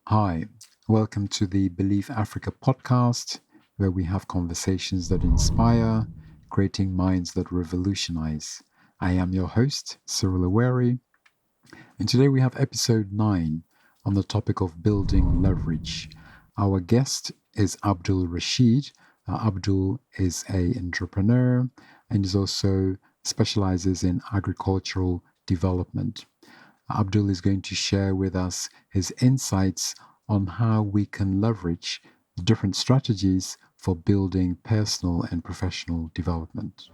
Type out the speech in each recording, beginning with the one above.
Hi, welcome to the BelieveAfrica podcast, where we have conversations that inspire, creating minds that revolutionize. I am your host, Cyril Awere, and today we have episode 9 on the topic of building leverage. Our guest is Abdul Rashid. Abdul is an entrepreneur and is also specializes in agricultural development. Abdul is going to share with us his insights on how we can leverage different strategies for building personal and professional development.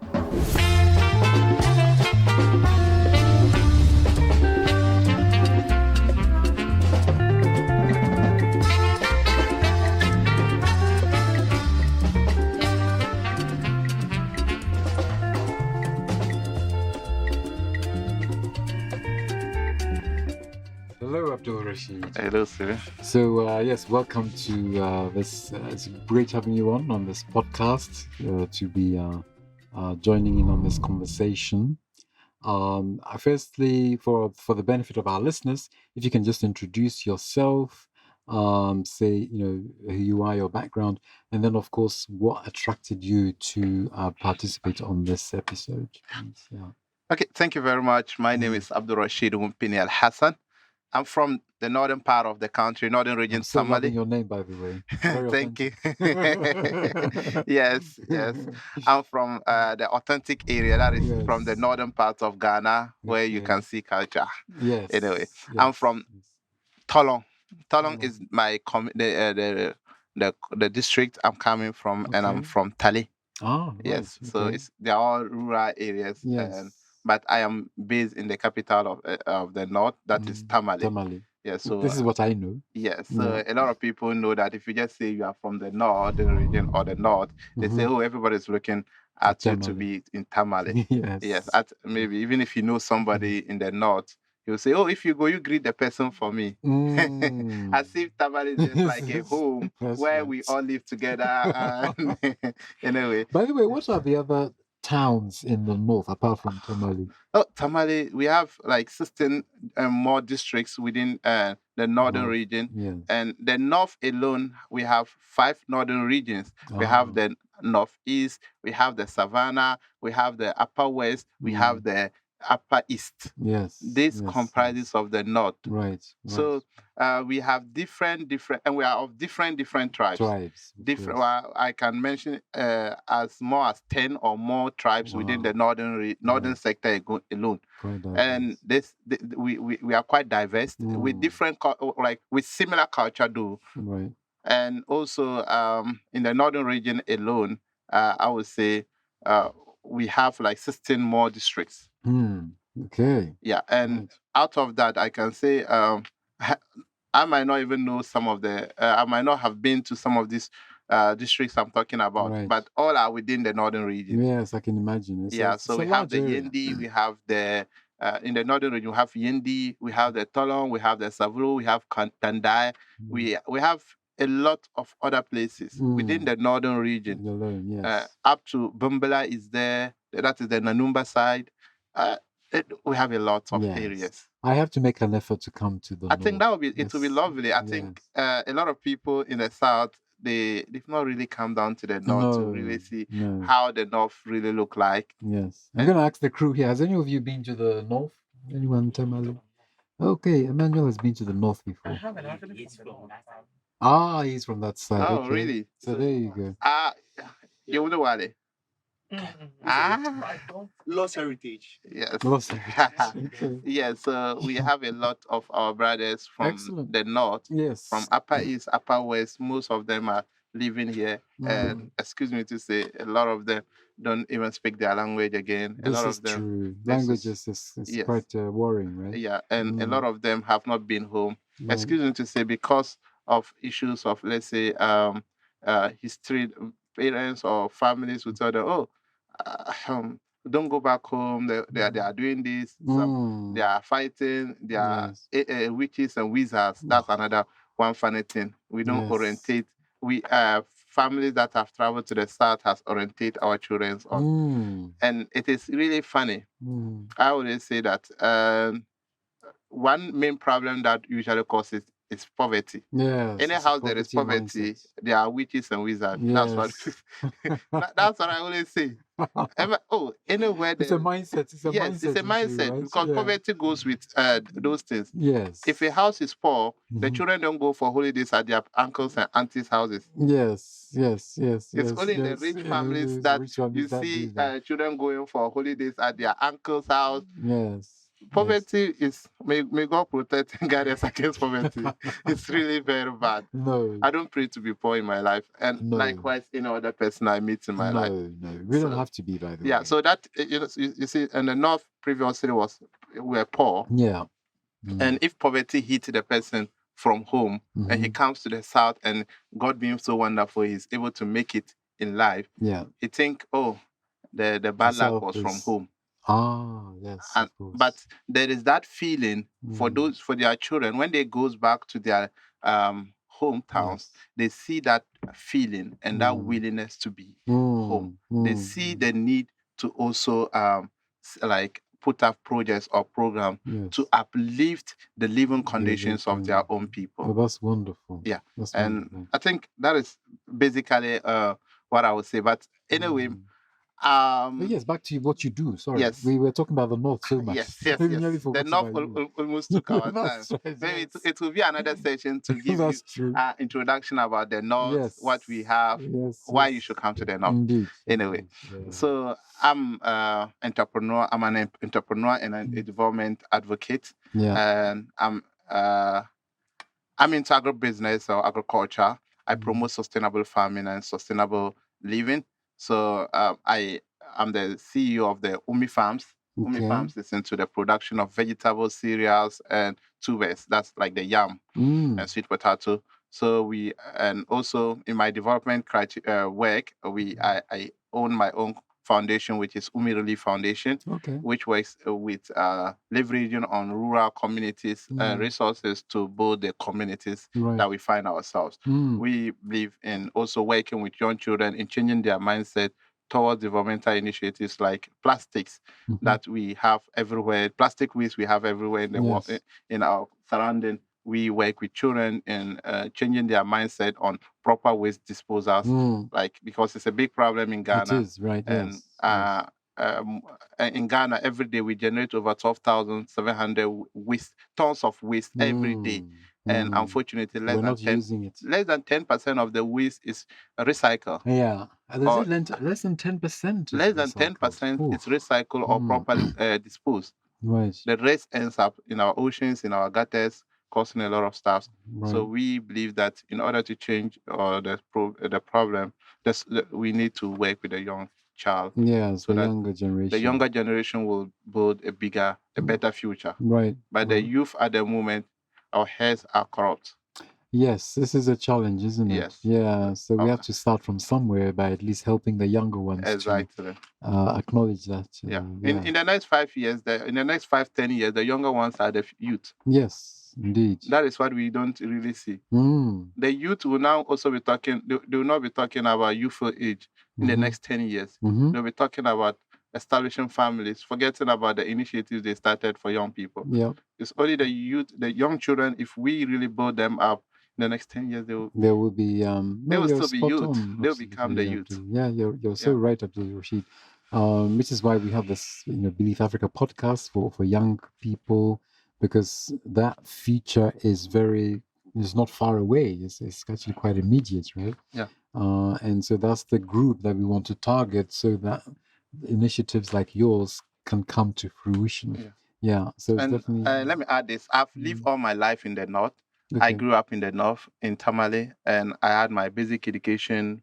Hello, Abdul Rashid. Hello, sir. So, yes, welcome to this. It's great having you on this podcast to be joining in on this conversation. Firstly, for the benefit of our listeners, if you can just introduce yourself, say who you are, your background, and then of course what attracted you to participate on this episode. Yeah. Okay, thank you very much. My name is Abdul Rashid Alhassan. I'm from the northern part of the country, northern region, I'm still loving Tamale. your name, by the way. Very Thank you. authentic. Yes. I'm from the authentic area that is from the Yes. northern part of Ghana, where you Okay. can see culture. Yes. Anyway, Yes. I'm from Tolong. Tolong Tolong. is my the district I'm coming from, and I'm Okay. from Tali. Ah, right. Yes, so Okay. they're all rural areas, Yes. but I am based in the capital of the north, that is Tamale. Tamale. Yeah, so This is what I know. yes, so Yeah. a lot of people know that if you just say you are from the northern region or the north, they say, oh, everybody's looking at you to Tamale. be in Tamale. Yes. Yes, maybe even if you know somebody in the north, you'll say, oh, if you go, you greet the person for me. As if Tamale is just like a home That's where right. we all live together. And anyway, By the way, what are the other towns in the north apart from Tamale? oh, Tamale, we have like 16 more districts within the northern region. Yes. And the north alone, we have 5 northern regions. We have the northeast, we have the savannah, we have the upper west, we have the upper east. Yes. This comprises of the north. Right. So we have different, and we are of different tribes. Different. Well, I can mention as more as 10 or more tribes within the northern sector alone. And we are quite diverse with different with similar culture though. Right. And also in the northern region alone, I would say we have like 16 more districts. Okay. Yeah, and out of that, I can say I might not even know some of I might not have been to some of these districts I'm talking about, but all are within the northern region. Yes, I can imagine. So we have the Yendi, we have the in the northern region, we have Yendi, we have the Tolong, we have the Savulu, we have Tandai, we have a lot of other places within the northern region. Up to Bumbala is there, that is the Nanumba side. We have a lot of areas. I have to make an effort to come to the north. I think that will be it will be lovely. I think a lot of people in the south they've not really come down to the north to really see how the north really look like. Yes. I'm gonna ask the crew here. Has any of you been to the north? Anyone, Tamale? Okay, Emmanuel has been to the north before. I haven't. He's from that side. Oh, okay. Really? So there you go. You know what? Lost heritage. Yes. Lost heritage. Okay. Yes, so we have a lot of our brothers from the north. Yes. From upper east, upper west. Most of them are living here. And excuse me to say, a lot of them don't even speak their language again. This is true. Language is quite worrying, right? Yeah, and a lot of them have not been home. Excuse me to say, because of issues of, let's say, history, parents or families would tell them, don't go back home. They are doing this. They are fighting. They are witches and wizards. That's another one funny thing. We don't orientate. We families that have traveled to the south has orientate our children on, and it is really funny. I always say that one main problem that usually causes is poverty. Yes. Any it's a house there is poverty, mindset. there are witches and wizards. That's what Yes. that's what I always say. Anywhere It's a there, mindset. It's a yes, it's mindset a issue, mindset right? because Yeah. poverty goes with those things. Yes. If a house is poor, the Mhm. children don't go for holidays at their uncles and aunties' houses. Yes. Yes. Yes. It's Yes. only in the Yes. rich You know, families there's that rich you families that see do that. children going for holidays at their uncle's house. Yes. Poverty is, may God protect and guide us against poverty. It's really very bad. No. I don't pray to be poor in my life, and No. likewise any other person I meet in my life. No. We don't So, have to be, by the way. Yeah, so that you see, in the north previously were poor, Yeah. and if poverty hit the person from home, and he comes to the south, and God being so wonderful, he's able to make it in life. Yeah. He think, oh, the bad luck was from home. Yes, And of course. but there is that feeling for their children when they goes back to their hometowns. They see that feeling and that willingness to be home. They see the need to also like put up projects or program to uplift the living conditions of their own people. Oh, that's wonderful. Yeah, that's and wonderful. I think that is basically what I would say. But anyway. But yes, back to what you do. Sorry, yes, we were talking about the north so much. Yes. We nearly forgot The north about you. almost took our time. That's right, Maybe yes. it will be another session to give That's you true. introduction about the north, what we have, why you should come to the north. Indeed. Anyway, so I'm entrepreneur. I'm an entrepreneur and a development advocate. And I'm into agribusiness or agriculture. I promote sustainable farming and sustainable living. So I'm the CEO of the Ummy Farms. Ummy Farms is into the production of vegetables, cereals, and tubers. That's like the yam and sweet potato. So and also in my development work, I own my own foundation, which is Ummy Relief Foundation, which works with leveraging on rural communities resources to build the communities that we find ourselves. We believe in also working with young children in changing their mindset towards developmental initiatives like plastics that we have everywhere, plastic waste we have everywhere in the world, in our surrounding. We work with children in changing their mindset on proper waste disposals, like because it's a big problem in Ghana. It is, right? And in Ghana, every day we generate over 12,700 tons of waste every day. And unfortunately, less than 10% of the waste is recycled. Yeah, less than 10%. Less than 10% is recycled or properly disposed. Right. The rest ends up in our oceans, in our gutters, causing a lot of stuff. Right. So we believe that in order to change the problem, we need to work with the young child. Yeah, so the younger generation. The younger generation will build a better future. Right. But the youth at the moment, our heads are corrupt. Yes, this is a challenge, isn't it? Yes. Yeah, so we have to start from somewhere by at least helping the younger ones to acknowledge that. In the next 5 years, in the next 5-10 years, the younger ones are the youth. Yes, indeed. That is what we don't really see. The youth will now also be talking, they will not be talking about youthful age in the next 10 years. They'll be talking about establishing families, forgetting about the initiatives they started for young people. Yeah. It's only the youth, the young children, if we really build them up, in the next 10 years, they will be youth. They'll become the youth. Yeah, you're so right, Abdul Rashid. Which is why we have this, Believe Africa podcast for young people, because that future is not far away. It's actually quite immediate, right? Yeah. And so that's the group that we want to target, so that initiatives like yours can come to fruition. Yeah. So it's definitely. Let me add this: I've lived all my life in the north. I grew up in the north, in Tamale, and I had my basic education,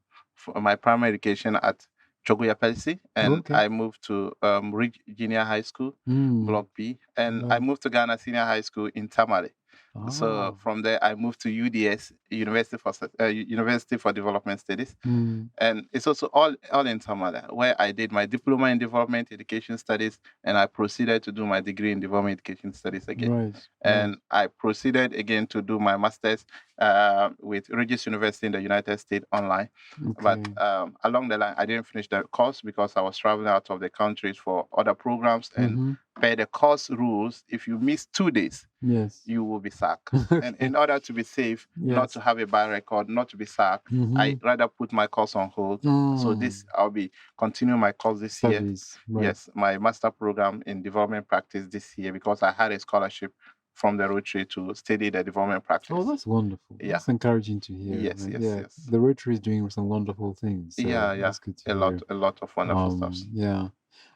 my primary education at Chogoya Pelsi, and I moved to Ridge Junior High School, Block B, and I moved to Ghana Senior High School in Tamale. So from there, I moved to UDS, University for Development Studies, and it's also all in Tamale, where I did my diploma in development education studies, and I proceeded to do my degree in development education studies again. And I proceeded again to do my master's with Regis University in the United States online. But along the line, I didn't finish the course because I was traveling out of the country for other programs, and per the course rules, if you miss 2 days, Yes. you will be sacked. Okay. And in order to be safe, not Yes. to have a bad record, not to be sacked, I rather put my course on hold. So this, I'll be continuing my course this year. Studies. Right. Yes, my master program in development practice this year, because I had a scholarship from the Rotary to study the development practice. Oh, that's wonderful. Yeah. That's encouraging to hear. Yes, man. yes, Yeah. yes. The Rotary is doing some wonderful things. So Yeah. that's good to A hear. lot of wonderful stuff. Yeah.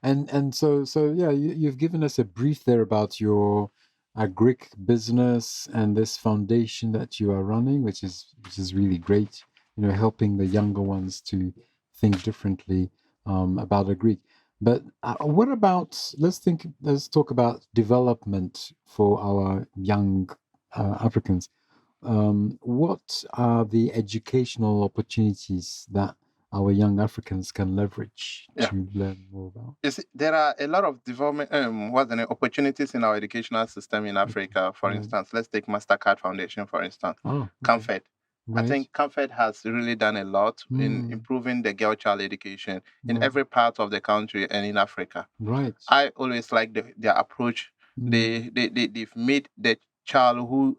And so yeah, you've given us a brief there about your agric business and this foundation that you are running, which is really great. You know, helping the younger ones to think differently about agric. But what about let's talk about development for our young Africans. What are the educational opportunities that our young Africans can leverage to learn more about? There are a lot of development opportunities in our educational system in Africa. For instance, let's take MasterCard Foundation, for instance. Comfort. I think Comfort has really done a lot in improving the girl child education in every part of the country and in Africa. Right. I always like their approach. They've made the child who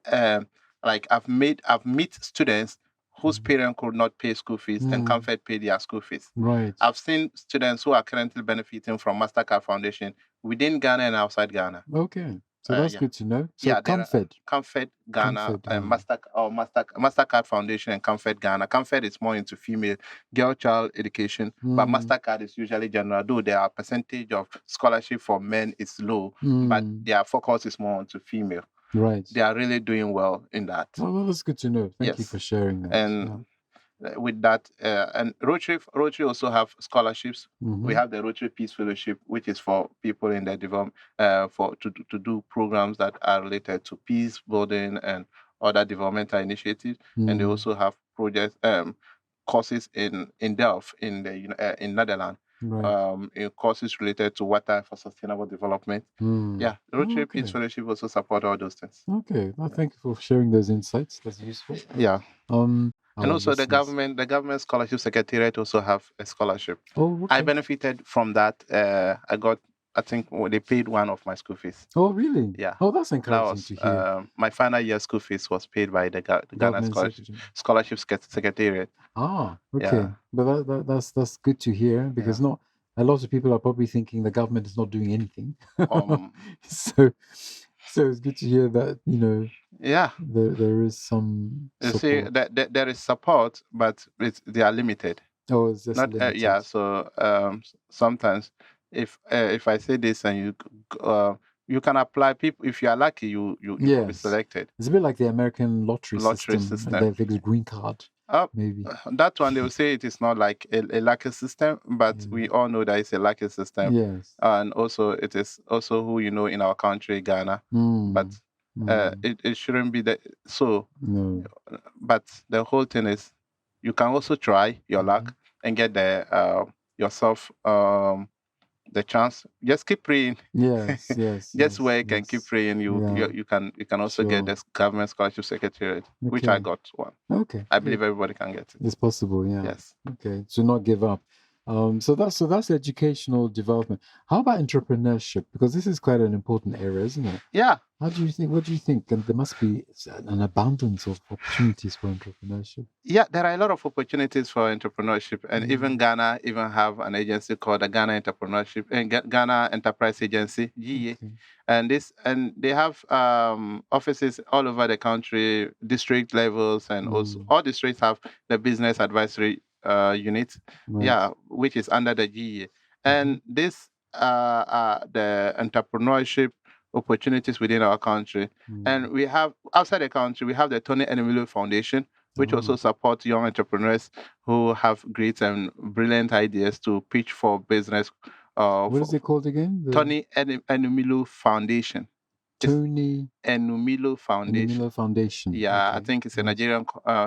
I've met students whose parents could not pay school fees and Comfort paid their school fees. Right. I've seen students who are currently benefiting from MasterCard Foundation within Ghana and outside Ghana. Okay. So that's good to know. So Comfort Ghana, MasterCard Foundation and Comfort Ghana. Comfort is more into female girl child education, but MasterCard is usually general, though their percentage of scholarship for men is low, but their focus is more onto female. Right. They are really doing well in that. Oh, well, that's good to know. Thank you for sharing that. And with that, and Rotary also have scholarships. We have the Rotary Peace Fellowship, which is for people in the development to do programs that are related to peace building and other developmental initiatives. And they also have projects courses in Delft in Netherlands. Right. In courses related to water for sustainable development. Yeah, Rotary Peace Fellowship also support all those things. Okay, well, thank you for sharing those insights. That's useful. Yeah. And also the government scholarship secretariat also have a scholarship. Oh, okay. I benefited from that. I think they paid one of my school fees. Oh, really? Yeah. Oh, that's encouraging to hear. My final year school fees was paid by the Ghana scholarship secretariat. Ah, okay. Yeah. But that's good to hear, because not a lot of people are probably thinking the government is not doing anything. So it's good to hear that, you know. Yeah, there is some support. You see, there is support, but they are limited. Oh, it's just limited. So sometimes if I say this and you can apply, people, if you are lucky, you will be selected. It's a bit like the American lottery system. The green card. Maybe that one, they will say it is not like a lucky system, but we all know that it's a lucky system. Yes, and also it is also who in our country, Ghana, but. It shouldn't be that. So, but the whole thing is, you can also try your luck and get yourself the chance. Just keep praying. Yes. Just work and keep praying. You can also get this government scholarship secretariat, which I got one. Okay. I believe everybody can get it. It's possible. Yeah. Yes. Okay. So not give up. So that's educational development. How about entrepreneurship? Because this is quite an important area, isn't it? Yeah. What do you think? And there must be an abundance of opportunities for entrepreneurship. Yeah, there are a lot of opportunities for entrepreneurship, and even Ghana have an agency called the Ghana Entrepreneurship and Ghana Enterprise Agency (GEA), and they have offices all over the country, district levels, and also all districts have the business advisory unit, which is under the GEA, and this the entrepreneurship opportunities within our country. And we have outside the country, we have the Tony Enumilo Foundation, which also supports young entrepreneurs who have great and brilliant ideas to pitch for business. What is it called again? Tony Enumilo Foundation. Tony Enumilo Foundation. Enumilo Foundation. Yeah, okay. I think he's a Nigerian.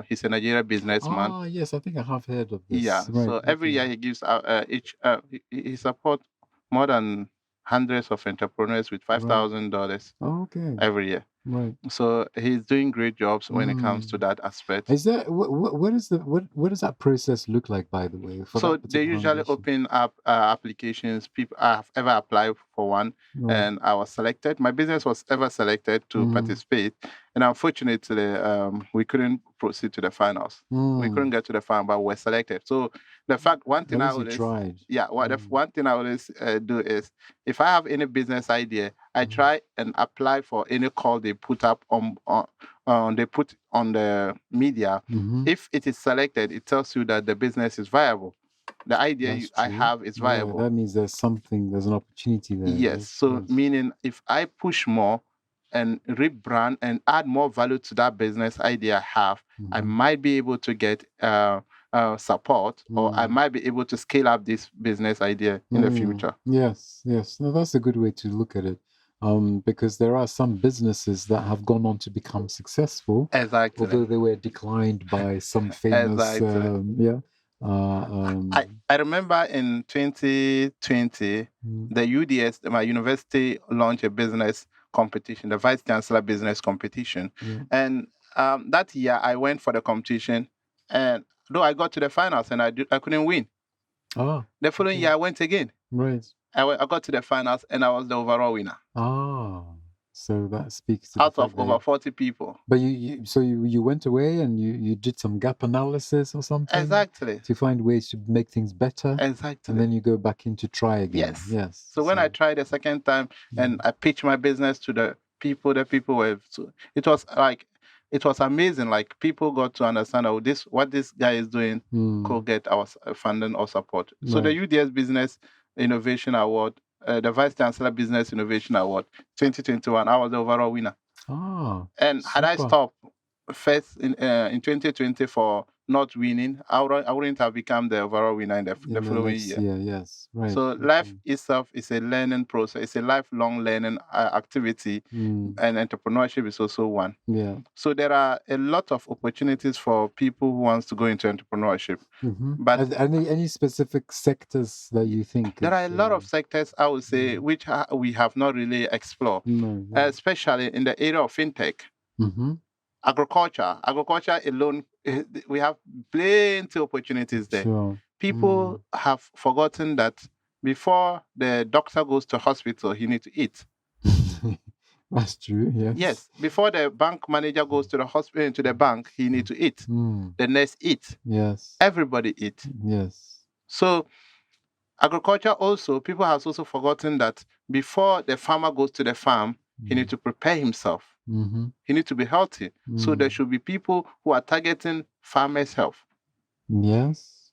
He's a Nigerian businessman. Ah, yes, I think I have heard of this. Yeah, right, so every year he gives out he supports more than hundreds of entrepreneurs with $5,000 every year. Right. So he's doing great jobs when it comes to that aspect. Is there what is the what does that process look like, by the way, for So that they particular usually foundation? open up applications. People I have ever applied for one, Right. and I was selected. My business was ever selected to participate, and unfortunately, we couldn't proceed to the finals. We couldn't get to the final, but we're selected. So the fact, one thing At I least you always, tried. yeah, one thing I always do is, if I have any business idea, I try and apply for any call they put up on they put on the media. If it is selected, it tells you that the business is viable. The idea That's I true. have is viable. Yeah, that means there's an opportunity there. Yes. So meaning if I push more and rebrand and add more value to that business idea I have, I might be able to get support, or I might be able to scale up this business idea in the future. Yes. No, that's a good way to look at it. Because there are some businesses that have gone on to become successful, Exactly. although they were declined by some famous. Exactly. I remember in 2020, the UDS, my university, launched a business competition, the Vice Chancellor Business Competition. And that year, I went for the competition, and though I got to the finals and I couldn't win. The following year, I went again. Right. I got to the finals, and I was the overall winner. So that speaks to out of over 40 people. But you went away and you did some gap analysis or something? Exactly. To find ways to make things better? Exactly. And then you go back in to try again? Yes. So when I tried the second time and I pitched my business to the people were, so it was amazing. Like, people got to understand what this guy is doing could get our funding or support. So the UDS Business Innovation Award, the Vice Chancellor Business Innovation Award 2021, I was the overall winner. And had I stopped first in 2020 for not winning, I wouldn't have become the overall winner in the following year. Yes, right. So life itself is a learning process. It's a lifelong learning activity, and entrepreneurship is also one. Yeah. So there are a lot of opportunities for people who wants to go into entrepreneurship. But are there any specific sectors that you think? There are a lot of sectors, I would say, which we have not really explored, especially in the area of fintech. Agriculture alone, we have plenty of opportunities there. People have forgotten that before the doctor goes to hospital, he needs to eat. That's true. Yes. Before the bank manager goes to the hospital, to the bank, he needs to eat. The nurse eat. Yes. Everybody eat. Yes. So agriculture also, people have also forgotten that before the farmer goes to the farm, he needs to prepare himself. He needs to be healthy. So there should be people who are targeting farmers' health. Yes.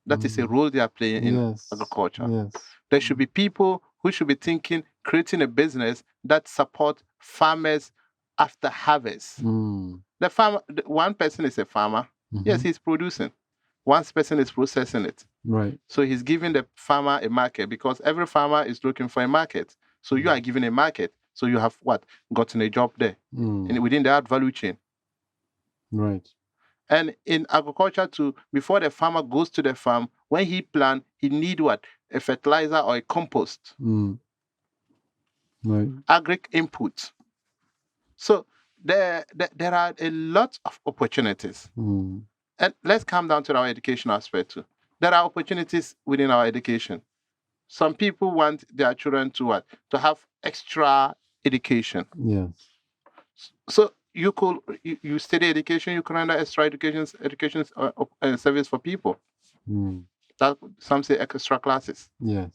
That is a role they are playing in agriculture. Yes. There should be people who should be thinking, creating a business that support farmers after harvest. The farmer, one person is a farmer. Yes, he's producing. One person is processing it. Right. So he's giving the farmer a market, because every farmer is looking for a market. So you are given a market. So you have gotten a job there within that value chain. Right. And in agriculture too, before the farmer goes to the farm, when he plants, he need a fertilizer or a compost. Right. Agri input. So there are a lot of opportunities. And let's come down to our education aspect too. There are opportunities within our education. Some people want their children to have extra education. Yes. So you study education, you can render extra education service for people. That some say extra classes. Yes.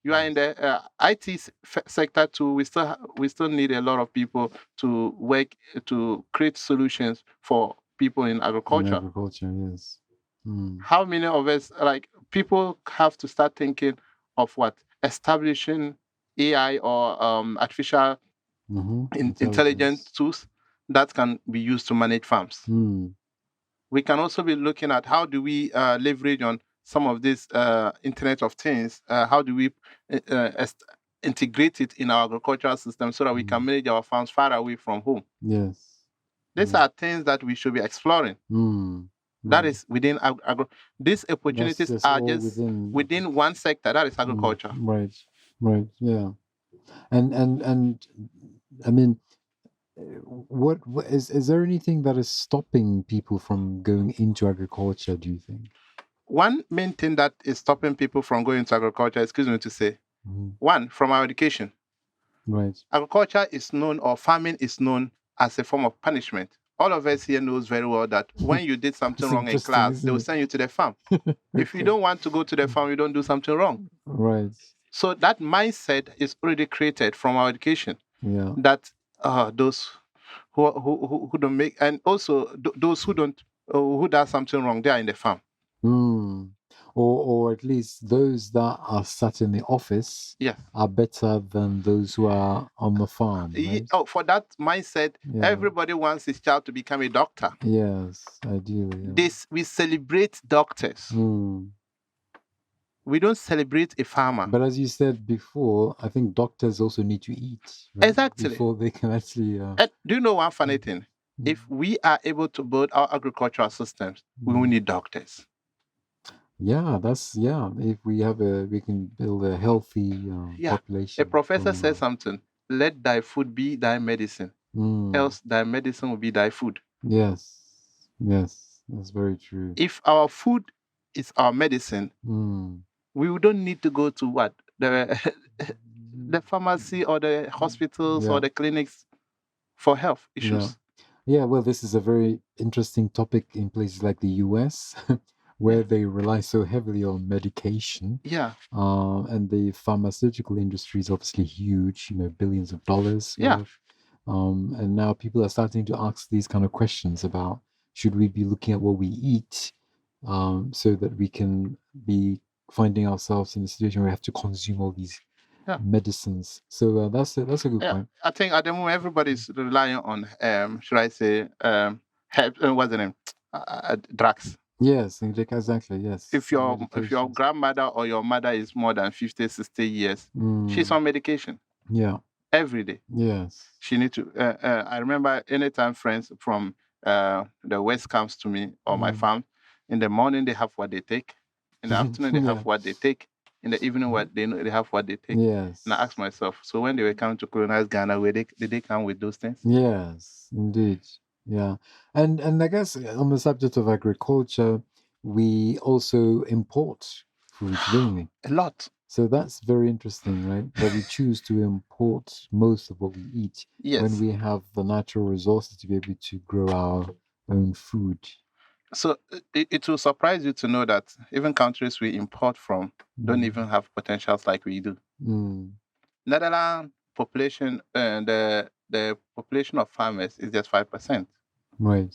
You are in the IT sector too. We still need a lot of people to work to create solutions for people in agriculture. Yes. How many of us, people have to start thinking of establishing AI or artificial intelligence tools that can be used to manage farms. We can also be looking at how do we leverage on some of this Internet of Things. How do we integrate it in our agricultural system so that we can manage our farms far away from home? Yes. These are things that we should be exploring. That is within these opportunities are just within one sector, that is agriculture. Right. Yeah. And I mean, what is there anything that is stopping people from going into agriculture, do you think? One main thing that is stopping people from going into agriculture, excuse me to say, Mhm. one, from our education. Right. Agriculture is known, or farming is known as a form of punishment. All of us here knows very well that when you did something That's wrong in interesting, class, they isn't will it? send you to the farm. If you Okay. don't want to go to the farm, you don't do something wrong. Right. So that mindset is already created from our education. Yeah. That those who don't make, and also those who don't, who does something wrong, they are in the farm. Mm. Or at least those that are sat in the office Yes. are better than those who are on the farm, right? Oh, for that mindset, Yeah. everybody wants his child to become a doctor. Yes, ideally. Yeah. This, we celebrate doctors. Mm. We don't celebrate a farmer. But as you said before, I think doctors also need to eat, right? Exactly. Before they can actually. And do you know one funny thing? If we are able to build our agricultural systems, we will need doctors. Yeah, if we can build a healthy population. A professor says something: let thy food be thy medicine, else thy medicine will be thy food. Yes, that's very true. If our food is our medicine, we don't need to go to what? The pharmacy or the hospitals or the clinics for health issues. Yeah, well, this is a very interesting topic in places like the US, where they rely so heavily on medication. Yeah. And the pharmaceutical industry is obviously huge, billions of dollars. Yeah. And now people are starting to ask these kind of questions about, should we be looking at what we eat, so that we can be finding ourselves in a situation where we have to consume all these medicines. So that's a good point. I think at the moment everybody's relying on should I say what's the name? Drugs. Yes, exactly. Yes. If your grandmother or your mother is more than 50, 60 years, she's on medication. Yeah. Every day. Yes. She need to. I remember anytime friends from the West comes to me or my farm, in the morning they have what they take, in the afternoon they have what they take, in the evening what they have what they take. Yes. And I ask myself, so when they were coming to colonize Ghana, did they come with those things? Yes, indeed. Yeah. And I guess on the subject of agriculture, we also import food, don't we? A lot. So that's very interesting, right? That we choose to import most of what we eat when we have the natural resources to be able to grow our own food. So it will surprise you to know that even countries we import from don't even have potentials like we do. Netherlands population, the population of farmers is just 5%. Right.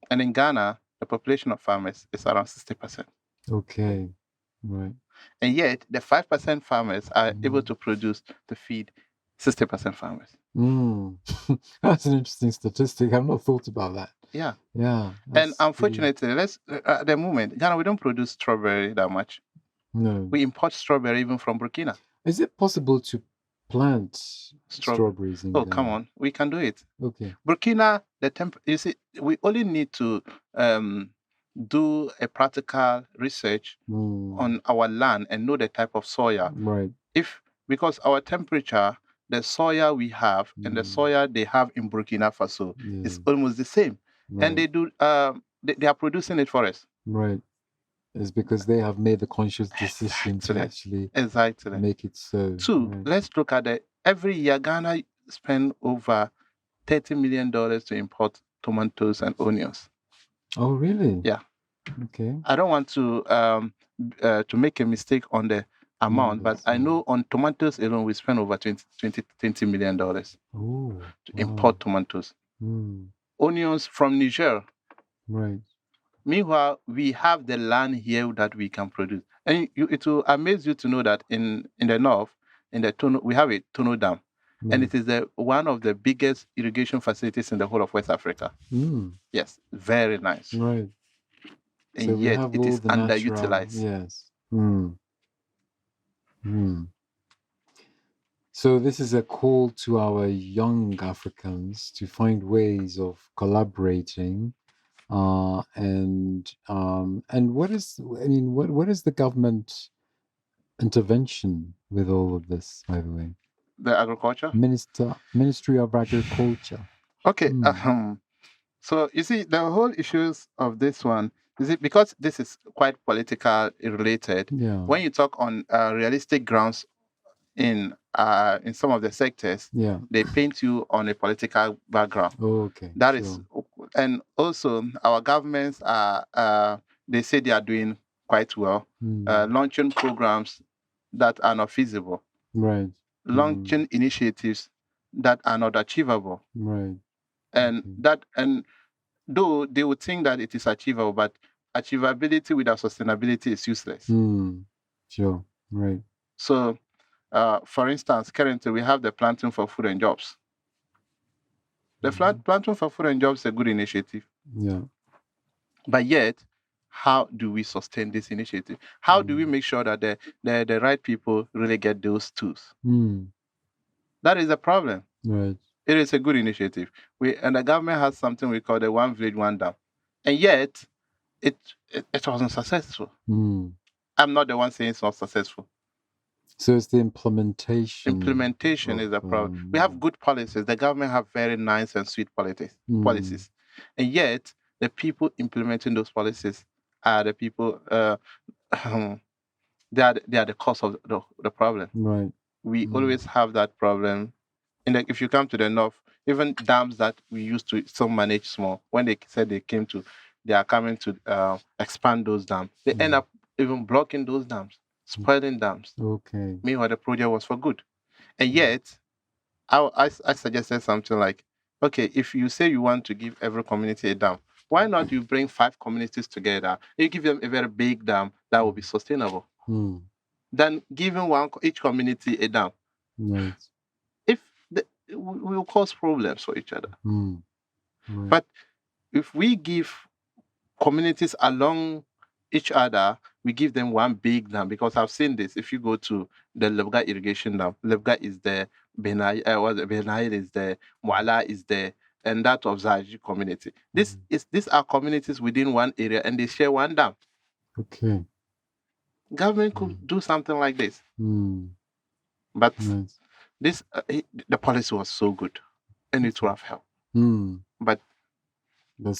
And in Ghana, the population of farmers is around 60%. Okay. Right. And yet, the 5% farmers are able to produce to feed 60% farmers. That's an interesting statistic. I've not thought about that. Yeah. Yeah. And unfortunately, at the moment, Ghana, we don't produce strawberry that much. No. We import strawberry even from Burkina. Is it possible to plant strawberries in Ghana? Come on, we can do it. Okay. Burkina, you see, we only need to do a practical research on our land and know the type of soil. Right. Because our temperature, the soil we have and the soil they have in Burkina Faso is almost the same. Right. And they do they are producing it for us. Right. It's because they have made the conscious decision to actually make it so. Two, let's look at it. Every year Ghana spend over $30 million to import tomatoes and onions. Oh, really? Yeah. Okay. I don't want to make a mistake on the amount, but I know on tomatoes alone we spend over $20 million to import tomatoes. Onions from Niger. Right. Meanwhile, we have the land here that we can produce. And it will amaze you to know that in the north, in the Tono, we have a Tono Dam. And it is one of the biggest irrigation facilities in the whole of West Africa. Yes, very nice. Right. And so yet it is underutilized. Yes. So this is a call to our young Africans to find ways of collaborating. And what is the government intervention with all of this, by the way? The agriculture? Ministry of Agriculture. Okay. So you see, the whole issues of this one is it because this is quite political related. Yeah. When you talk on realistic grounds in some of the sectors, Yeah. they paint you on a political background. Okay. That is, and also our governments are they say they are doing quite well, launching programs that are not feasible, right, launching initiatives that are not achievable, right, and though they would think that it is achievable, but achievability without sustainability is useless. Sure, right. So, for instance, currently we have the Planting for Food and Jobs. The Planting for Food and Jobs is a good initiative. Yeah. But yet, how do we sustain this initiative? How do we make sure that the right people really get those tools? That is the problem. Right. It is a good initiative. And the government has something we call the One Village, One Dam. And yet, it wasn't successful. I'm not the one saying it's not successful. So it's the implementation. Implementation is the problem. We have good policies. The government have very nice and sweet policies. And yet, the people implementing those policies are the people, they are the cause of the problem. Right. We always have that problem. And if you come to the north, even dams that we used to still manage small, when they said they are coming to expand those dams, they end up even blocking those dams, spoiling dams. Okay. Meanwhile, the project was for good. And yet, I suggested something like, okay, if you say you want to give every community a dam, why not you bring 5 communities together? You give them a very big dam that will be sustainable. Then giving each community a dam. Right. We will cause problems for each other. Right. But if we give communities along each other, we give them one big dam, because I've seen this. If you go to the Lebga irrigation dam, Lebga is there, Benai is there, Mwala is there, and that of Zaji community. These are communities within one area, and they share one dam. Okay. Government could do something like this, but this the policy was so good, and it would have helped. But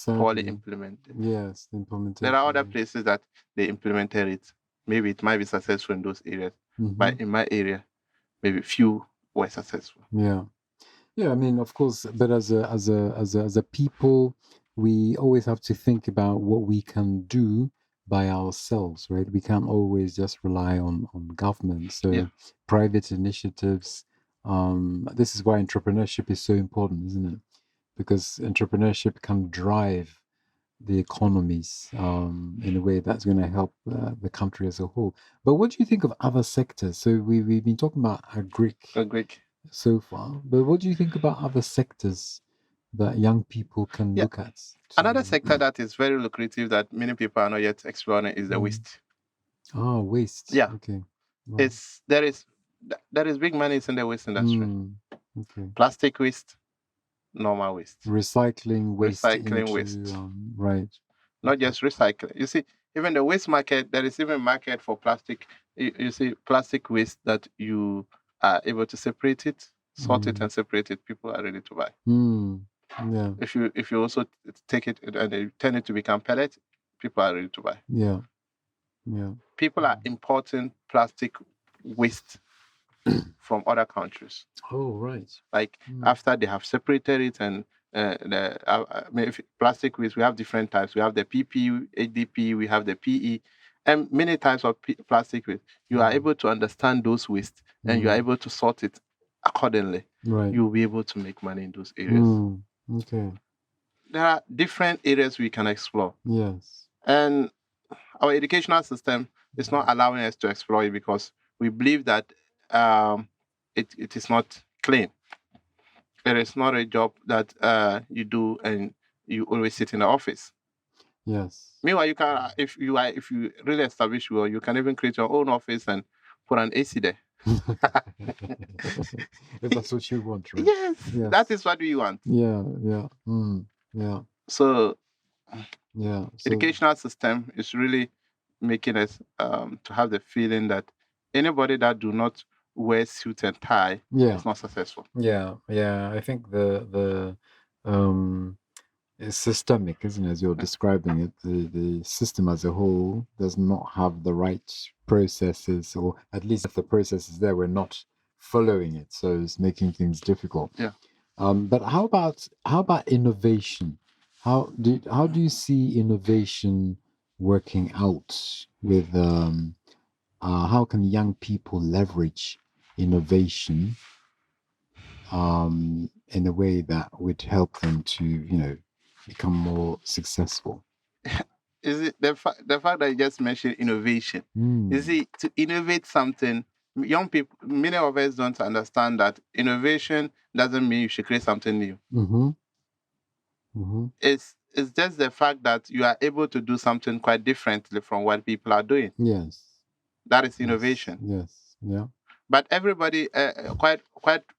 poorly implemented. Yes, the implementation. There are other places that they implemented it. Maybe it might be successful in those areas, but in my area, maybe few were successful. Yeah. I mean, of course, but as a people, we always have to think about what we can do by ourselves, right? We can't always just rely on government. So private initiatives. This is why entrepreneurship is so important, isn't it? Because entrepreneurship can drive the economies in a way that's going to help the country as a whole. But what do you think of other sectors? So we've been talking about agric so far, but what do you think about other sectors that young people can look at? Another sector that is very lucrative that many people are not yet exploring is the waste. Oh, waste. Yeah. Okay. Wow. There is big money in the waste industry. Okay. Plastic waste, normal waste. Recycling waste. Right. Not just recycling. You see, even the waste market, there is even market for plastic. You see, plastic waste that you are able to separate it, sort it, and separate it. People are ready to buy. Yeah. If you also take it and you turn it to become pellet, people are ready to buy. Yeah. People are importing plastic waste from other countries. Oh, right. Like after they have separated it and plastic waste, we have different types. We have the PP, HDP, we have the PE, and many types of plastic waste. You are able to understand those waste and you are able to sort it accordingly. Right. You'll be able to make money in those areas. Okay. There are different areas we can explore. Yes. And our educational system is not allowing us to explore it because we believe that it is not clean. It is not a job that you do and you always sit in the office. Yes. Meanwhile, you can, if you really establish well, you can even create your own office and put an AC there. If that's what you want, right? Yes, that is what we want. Yeah. So, educational system is really making us to have the feeling that anybody that do not wear suit and tie, Yeah. it's not successful. Yeah. I think the it's systemic, isn't it? As you're describing it, the system as a whole does not have the right processes, or at least if the process is there, we're not following it, so it's making things difficult. Yeah. But how about innovation? How do you see innovation working out with how can young people leverage innovation in a way that would help them to become more successful? Is it the fact that you just mentioned innovation? You see, to innovate something, young people, many of us don't understand that innovation doesn't mean you should create something new. It's just the fact that you are able to do something quite differently from what people are doing. Yes. That is innovation. Yes. Yeah. But everybody, quite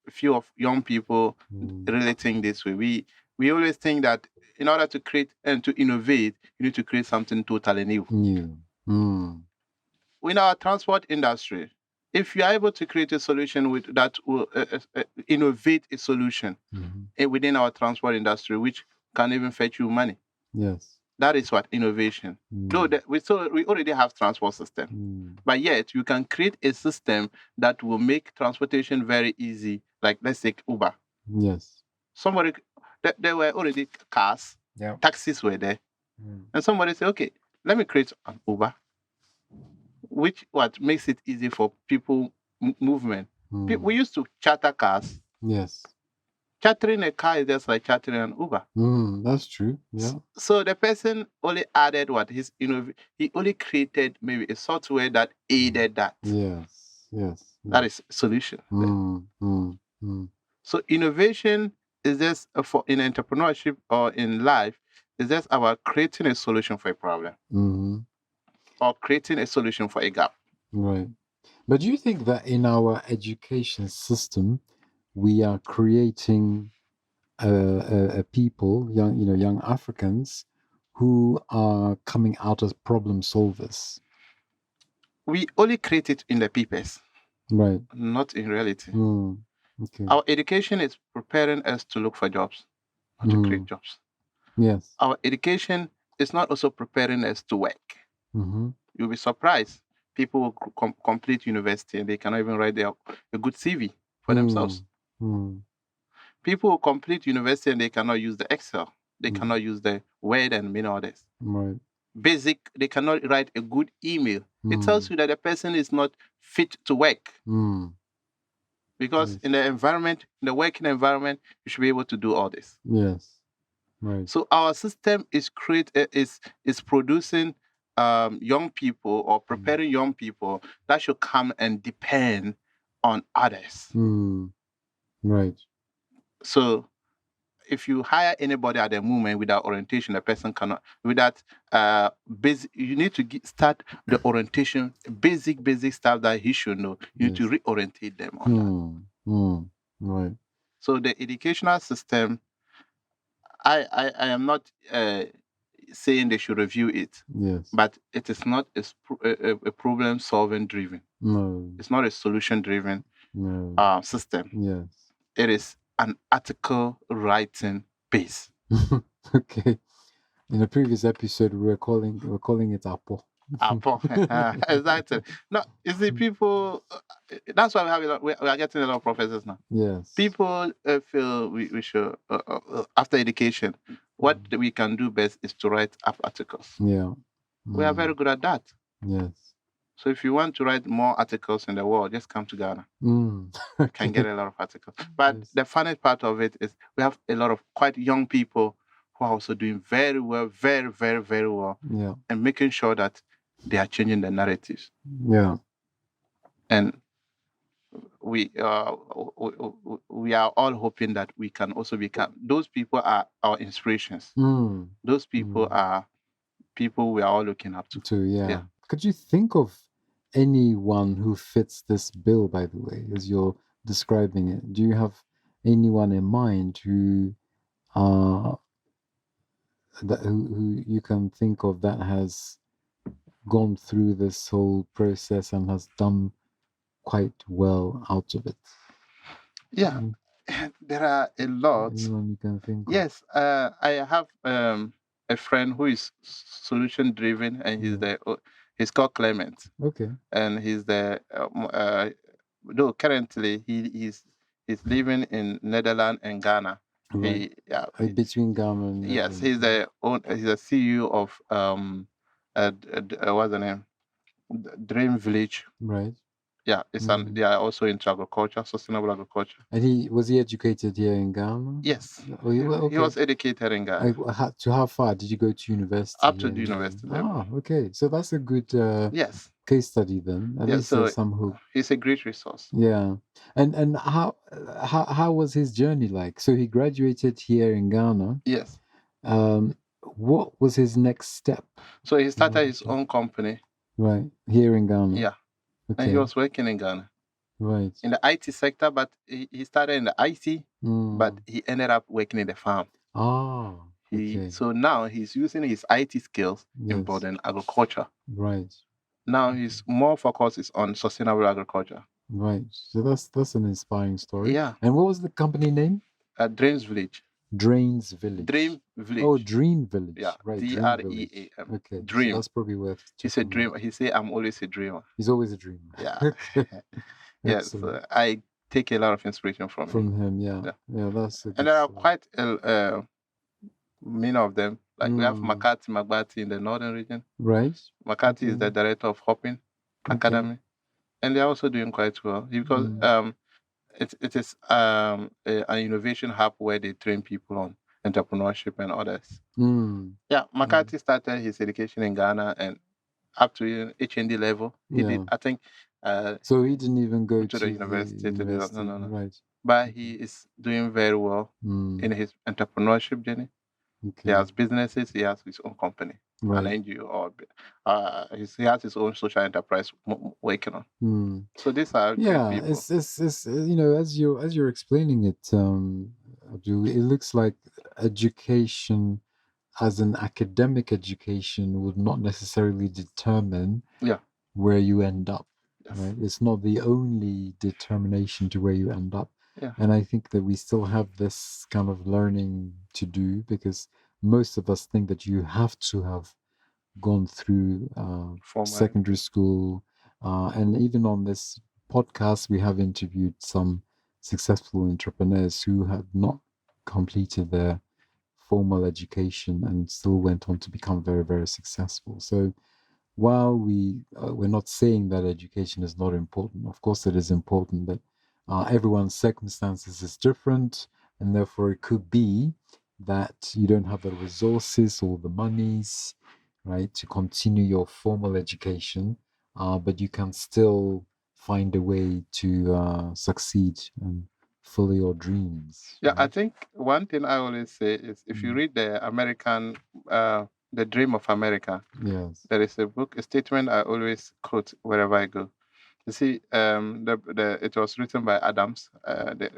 few of young people relating this way. We always think that in order to create and to innovate, you need to create something totally new. In our transport industry, if you are able to create a solution that will innovate a solution within our transport industry, which can even fetch you money. Yes. That is what innovation. Though we already have transport system, but yet you can create a system that will make transportation very easy. Like let's take Uber. Yes. Somebody, there were already cars, taxis were there, and somebody said, okay, let me create an Uber, which makes it easy for people movement. We used to charter cars. Yes. Chartering a car is just like chartering an Uber. That's true. Yeah. So the person only added he only created maybe a software that aided that. Yes. That is solution. So innovation is just for in entrepreneurship or in life is just about creating a solution for a problem or creating a solution for a gap. Right. But do you think that in our education system, we are creating a people, young Africans, who are coming out as problem solvers? We only create it in the papers, right? Not in reality. Okay. Our education is preparing us to look for jobs, not to create jobs. Yes. Our education is not also preparing us to work. You'll be surprised. People will complete university and they cannot even write a good CV for themselves. People will complete university and they cannot use the Excel. They cannot use the Word and many others. Right. Basic, they cannot write a good email. It tells you that the person is not fit to work. Because in the environment, in the working environment, you should be able to do all this. Yes. Right. So our system is producing young people or preparing young people that should come and depend on others. Right. So if you hire anybody at the moment without orientation, the person cannot. Without you need to start the orientation, basic stuff that he should know. You need to reorientate them on that. Right. So the educational system, I am not saying they should review it. Yes. But it is not a problem solving driven. No. It's not a solution driven system. Yes. It is an article writing base. Okay. In a previous episode, we were calling it Apple. Apple. Exactly. No, you see, people. That's why we are getting a lot of professors now. Yes. People feel we should after education, what we can do best is to write up articles. Yeah. We are very good at that. Yes. So if you want to write more articles in the world, just come to Ghana. Okay. Can get a lot of articles. But the funny part of it is we have a lot of quite young people who are also doing very well, very, very, very well. Yeah. And making sure that they are changing the narratives. Yeah. And we are all hoping that we can also become. Those people are our inspirations. Those people are people we are all looking up to. Yeah. Could you think of anyone who fits this bill, by the way, as you're describing it? Do you have anyone in mind who you can think of that has gone through this whole process and has done quite well out of it? Yeah, there are a lot. Anyone you can think of? Yes, I have a friend who is solution driven, and he's called Clement, Okay. and he's the though currently he's living in Netherlands and Ghana. Right. He Between Ghana and yes, Netherlands. he's the CEO of what's the name? Dream Village. Right. Yeah, they are also into agriculture, sustainable agriculture. And was he educated here in Ghana? Yes. Oh, He okay. was educated in Ghana. To how far did you go to university? Up to the university level. Okay. So that's a good Yes. case study then. At least there's some hope. He's a great resource. Yeah. And how was his journey like? So he graduated here in Ghana. Yes. What was his next step? So he started his own company. Right. Here in Ghana. Yeah. Okay. And he was working in Ghana. Right. In the IT sector, but he started in the IT, but he ended up working in the farm. Ah. Okay. So now he's using his IT skills in modern agriculture. Right. Now he's more focused on sustainable agriculture. Right. So that's an inspiring story. Yeah. And what was the company name? Dreams Village. Dreams Village. Dream Village. Oh, Dream Village. Yeah. Right. DREAM. Okay. Dream. So that's probably worth. He's a dreamer. He say I'm always a dreamer. He's always a dreamer. Yeah. Okay. Yes. I take a lot of inspiration from him. Yeah. That's. And there are quite many of them. Like we have Makati Magbati in the northern region. Right. Makati is the director of Hopping Academy, and they're also doing quite well because it is an innovation hub where they train people on entrepreneurship and others. Yeah, Makati started his education in Ghana and up to HND level. He did, I think. So he didn't even go to the university. No. Right. But he is doing very well in his entrepreneurship journey. Okay. He has businesses. He has his own company, an NGO, or he has his own social enterprise working on. So these are people. It's as you're explaining it, Abdul, it looks like education as an academic education would not necessarily determine where you end up. Yes. Right? It's not the only determination to where you end up. Yeah. And I think that we still have this kind of learning to do because most of us think that you have to have gone through secondary school. And even on this podcast, we have interviewed some successful entrepreneurs who have not completed their formal education and still went on to become very, very successful. So while we're not saying that education is not important, of course it is important, but everyone's circumstances is different, and therefore it could be that you don't have the resources or the monies, right, to continue your formal education, but you can still find a way to succeed and follow your dreams. Yeah, right? I think one thing I always say is if you read the American The Dream of America. Yes. There is a statement I always quote wherever I go. You see, it was written by Adams,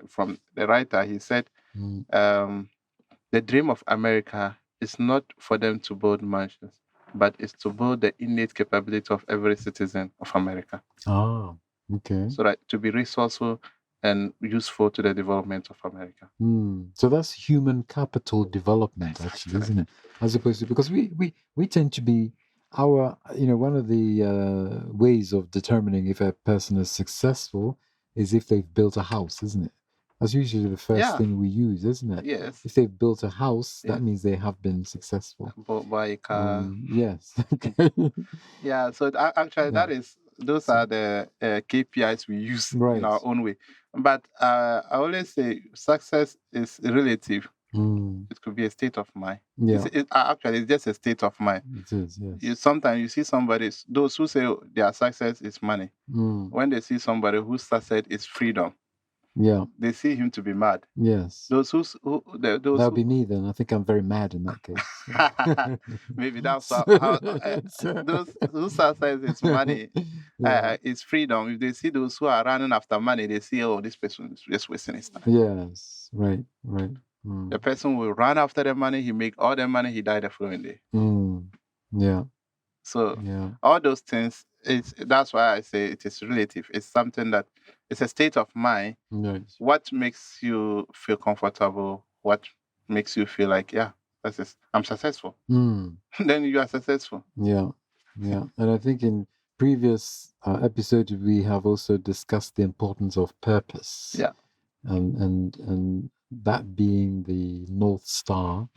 from the writer. He said, the dream of America is not for them to build mansions, but it's to build the innate capability of every citizen of America. Ah, okay. So that to be resourceful and useful to the development of America. So that's human capital development, actually, isn't it? As opposed to, because we tend to be one of the ways of determining if a person is successful is if they've built a house, isn't it? That's usually the first thing we use, isn't it? Yes. If they've built a house, that means they have been successful. Bought by a car. Yes. Yeah. So actually, those are the KPIs we use in our own way. But I always say success is relative. It could be a state of mind. Yeah. Actually, it's just a state of mind. It is, yes. Sometimes you see somebody, those who say their success is money. When they see somebody whose success is freedom, they see him to be mad. Yes. That'll be me then. I think I'm very mad in that case. Maybe that's how those whose success is money, is freedom. If they see those who are running after money, they see, oh, this person is just wasting his time. Yes. Right. The person will run after the money, he make all the money, he die the following day. Yeah. So Yeah. all those things, that's why I say it is relative. It's something that it's a state of mind. Yes. What makes you feel comfortable? What makes you feel like, yeah, I'm successful? Mm. Then you are successful. Yeah. Yeah. And I think in previous episodes we have also discussed the importance of purpose. Yeah. And that being the North Star.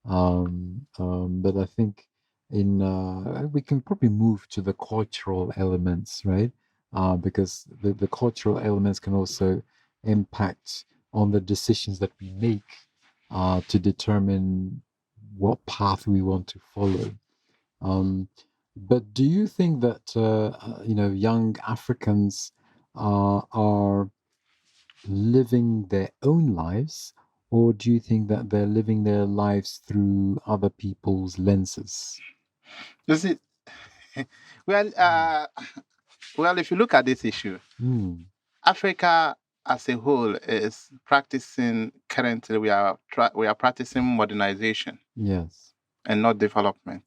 But I think we can probably move to the cultural elements, right? Because the cultural elements can also impact on the decisions that we make to determine what path we want to follow. But do you think that young Africans are living their own lives, or do you think that they're living their lives through other people's lenses? You see, well, if you look at this issue, Africa as a whole is practicing currently. We are practicing modernization. Yes. And not development.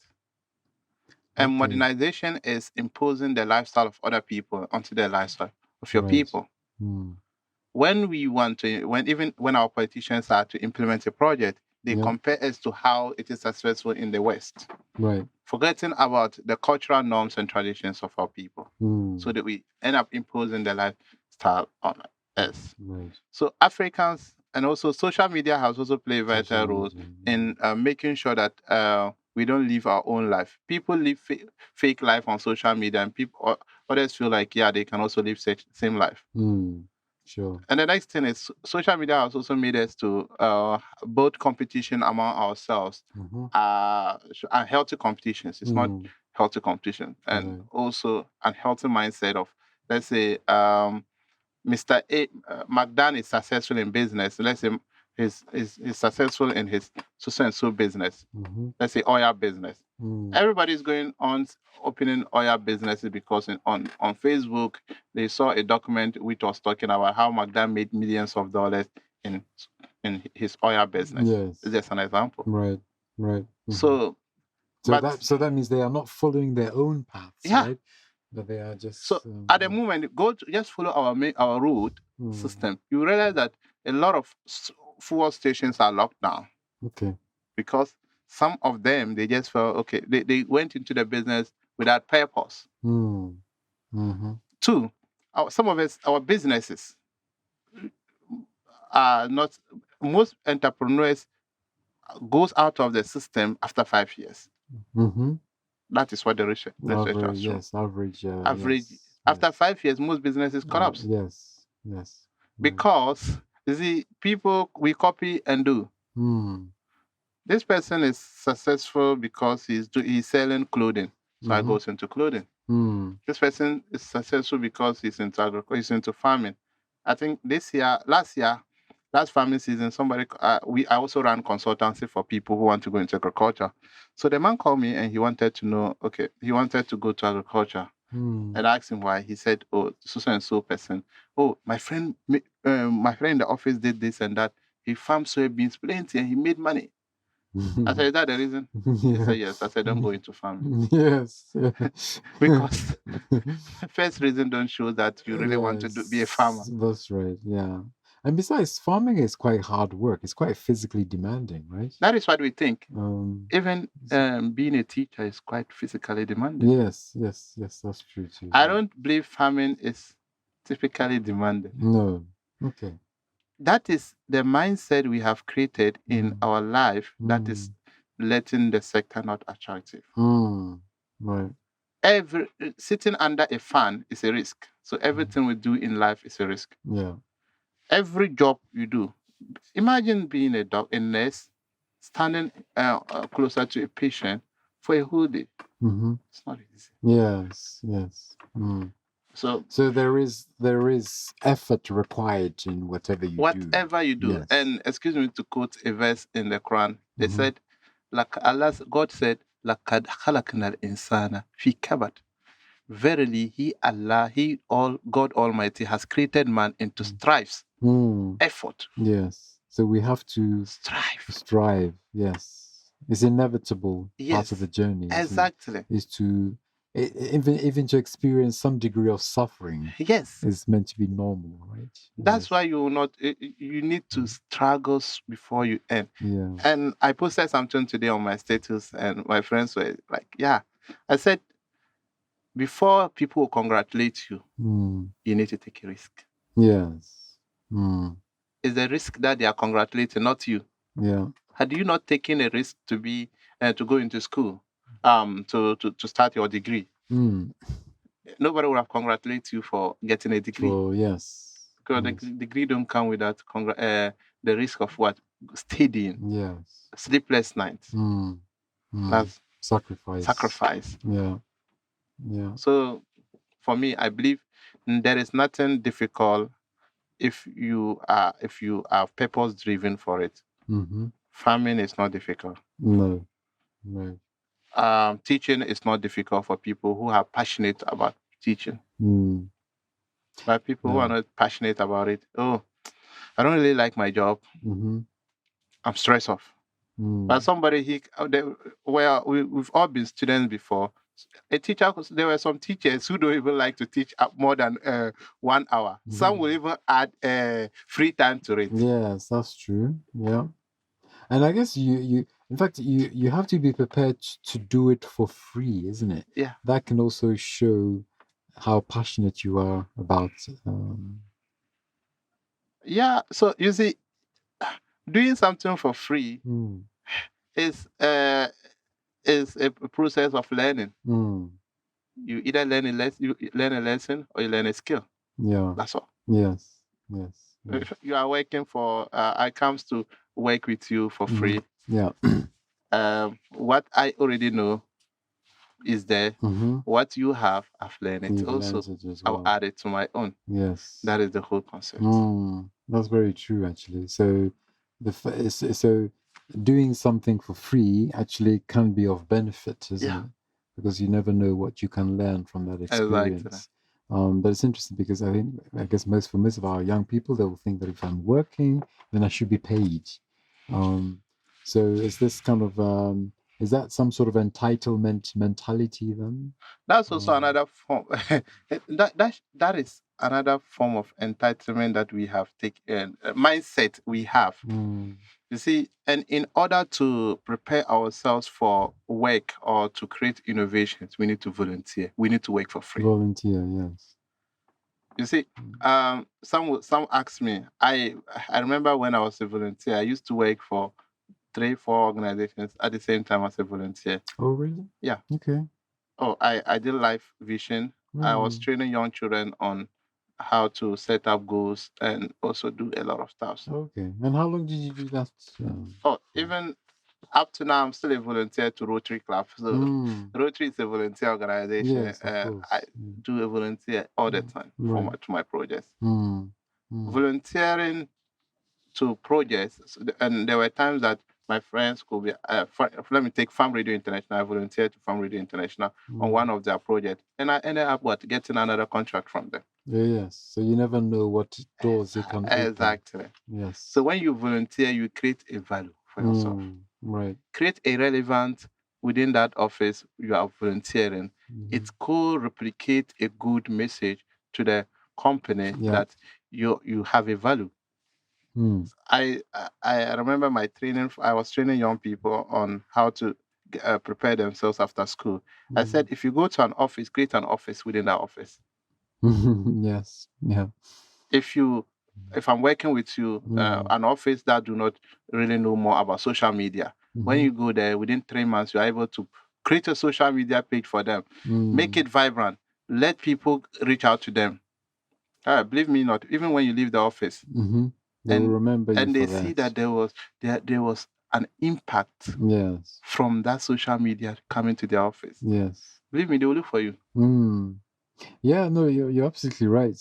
And Okay. modernization is imposing the lifestyle of other people onto the lifestyle of your Right. people. When when our politicians are to implement a project, they compare us to how it is successful in the West. Right. Forgetting about the cultural norms and traditions of our people. So that we end up imposing the lifestyle on us. Right. So Africans and also social media has also played a vital role in making sure that we don't live our own life. People live fake life on social media, and others feel like they can also live same life. Sure. And the next thing is social media has also made us to build competition among ourselves, and healthy competitions. It's not healthy competition, and also a healthy mindset of, let's say, Mr. A. McDan is successful in business. Let's say he's successful in his so and so business. Let's say oil business. Everybody's going on opening oil businesses because on Facebook they saw a document which was talking about how McDan made millions of dollars in his oil business. Yes. It's just an example. Right. So that means they are not following their own paths, right? But they are just. So at the moment, just follow our route system. You realize that a lot of fuel stations are locked down. Okay. Because some of them, they just felt, okay, they went into the business without purpose. 2, some of our businesses are not, most entrepreneurs goes out of the system after 5 years. That is what the research has shown. Yes, average. After 5 years, most businesses collapse. Yes. Because, you see, people, we copy and do. This person is successful because he's selling clothing, so I goes into clothing. This person is successful because he's into agriculture, he's into farming. I think last farming season, I also ran consultancy for people who want to go into agriculture. So the man called me and he wanted to know, he wanted to go to agriculture. And I asked him why. He said, "Oh, so and so person. Oh, my friend in the office did this and that. He farmed soybeans plenty and he made money." I said, "Is that the reason?" He said, "Yes." I said, "Don't go into farming." Yes. Because first reason don't show that you really want to be a farmer. That's right. Yeah. And besides, farming is quite hard work. It's quite physically demanding, right? That is what we think. Even being a teacher is quite physically demanding. Yes, that's true too. I don't believe farming is typically demanding. No. Okay. That is the mindset we have created in our life that is letting the sector not attractive. Right. Sitting under a fan is a risk. So everything we do in life is a risk. Yeah. Every job you do, imagine being a nurse, standing closer to a patient for a whole day. It's not easy. Yes. So there is effort required in whatever you do. Yes. And excuse me to quote a verse in the Quran. They said, like God said, "Laqad khalaqnal insana fi kabad." Verily, God Almighty has created man into effort. Yes. So we have to strive. Yes. It's inevitable part of Yes, the journey. Isn't it? exactly. Is to even to experience some degree of suffering Yes. is meant to be normal, right? That's why you will not. You need to struggle before you earn. Yeah. And I posted something today on my status, and my friends were like, "Yeah," I said, "Before people will congratulate you, Mm. you need to take a risk. Yes. Mm. It's the risk that they are congratulating, not you. Yeah. Had you not taken a risk to be to go into school, to start your degree, Mm. nobody would have congratulated you for getting a degree. Well, yes. Because the degree don't come without the risk of what? Studying, Yes. sleepless nights. Mm. Mm. That's Sacrifice. Yeah. Yeah. So for me, I believe there is nothing difficult if you are purpose driven for it. Mm-hmm. Farming is not difficult. No. Teaching is not difficult for people who are passionate about teaching. Mm. But people who are not passionate about it, oh, I don't really like my job. Mm-hmm. I'm stressed off. But somebody we've all been students before. There were some teachers who don't even like to teach more than 1 hour. Some will even add free time to it. Yes, that's true. Yeah. And I guess you in fact you have to be prepared to do it for free, isn't it? Yeah. That can also show how passionate you are about Yeah. So you see, doing something for free is a process of learning. You either learn a lesson or you learn a skill. Yeah. That's all. Yes. If you are working for I comes to work with you for free. Yeah. What I already know is there. What you have, I've learned it. You've Also, learned it as well. I'll add it to my own. Yes. That is the whole concept. That's very true, actually. So, so doing something for free actually can be of benefit, isn't it? Because you never know what you can learn from that experience. Exactly. But it's interesting because I guess for most of our young people, they will think that if I'm working, then I should be paid. So is this kind of is that some sort of entitlement mentality then? That's also another form. that is another form of entitlement that we have taken, mindset we have. You see, and in order to prepare ourselves for work or to create innovations, we need to volunteer. We need to work for free. Volunteer, yes. You see, some ask me. I remember when I was a volunteer, I used to work for 3-4 organizations at the same time as a volunteer. Oh, really? Yeah. Okay. Oh, I did life vision. I was training young children on how to set up goals and also do a lot of stuff. Okay. And how long did you do that? Even up to now, I'm still a volunteer to Rotary Club. So Rotary is a volunteer organization. Yes, of course. I do a volunteer all the time to my projects. Volunteering to projects, and there were times that my friends could be. Let me take Farm Radio International. I volunteered to Farm Radio International on one of their projects, and I ended up getting another contract from them. Yes. So you never know what doors it can open. Exactly. Yes. So when you volunteer, you create a value for yourself. Right. Create a relevance within that office you are volunteering. It could replicate a good message to the company that you have a value. I remember my training. I was training young people on how to prepare themselves after school. I said, if you go to an office, create an office within that office. Yes. Yeah. If I'm working with you, an office that do not really know more about social media, when you go there, within 3 months, you're able to create a social media page for them, make it vibrant, let people reach out to them. Believe me not, even when you leave the office, they will remember you and they for see that there was an impact from that social media coming to their office. Yes. Believe me, they will look for you. Yeah, no, you're absolutely right.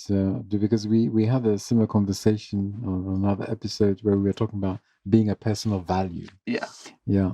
Because we had a similar conversation on another episode where we were talking about being a person of value. Yeah. Yeah.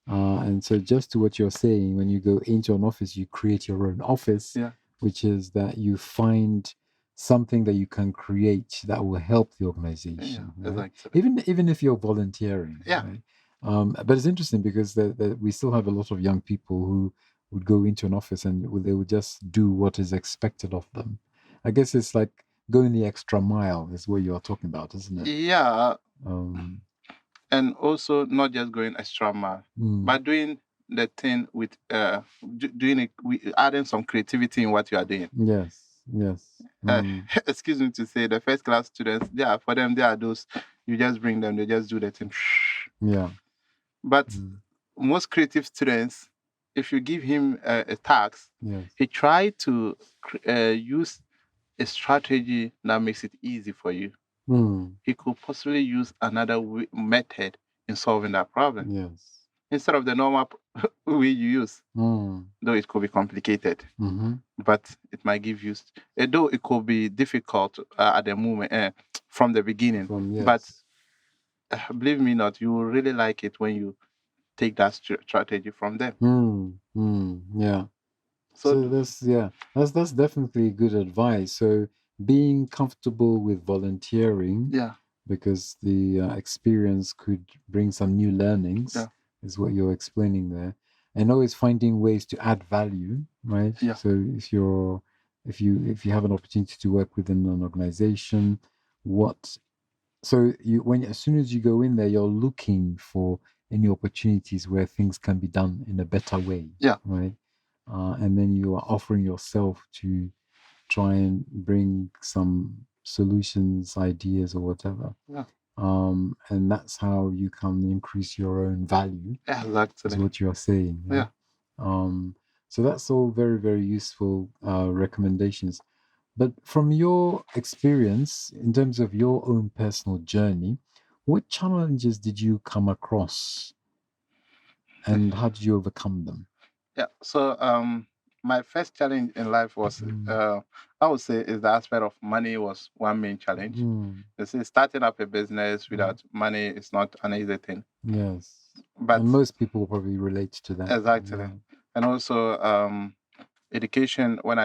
And so just to what you're saying, when you go into an office, you create your own office, which is that you find something that you can create that will help the organization. Yeah, right? exactly. Even if you're volunteering. Yeah. Right? But it's interesting because we still have a lot of young people who would go into an office and they would just do what is expected of them. I guess it's like going the extra mile is what you are talking about, isn't it? Yeah, Um, and also not just going extra mile, but doing the thing with doing it, adding some creativity in what you are doing. Yes. Excuse me to say, the first class students, for them, they are those, you just bring them, they just do the thing. Yeah. But most creative students, if you give him a task, Yes. he try to use a strategy that makes it easy for you. He could possibly use another method in solving that problem. Yes. Instead of the normal way you use, though it could be complicated, but it might give you, though it could be difficult at the moment from the beginning. But believe me not, you will really like it when you take that strategy from them. Yeah. So that's definitely good advice. So being comfortable with volunteering, because the experience could bring some new learnings, is what you're explaining there, and always finding ways to add value, right? So if you have an opportunity to work within an organization, as soon as you go in there, you're looking for any opportunities where things can be done in a better way, right? And then you are offering yourself to try and bring some solutions, ideas, or whatever. And that's how you can increase your own value. Exactly. Is what you are saying. So that's all very, very useful recommendations. But from your experience, in terms of your own personal journey, what challenges did you come across, and how did you overcome them? So my first challenge in life was, I would say, is the aspect of money was one main challenge. You see, starting up a business without money is not an easy thing. Yes, but and most people probably relate to that. Exactly, and also education. When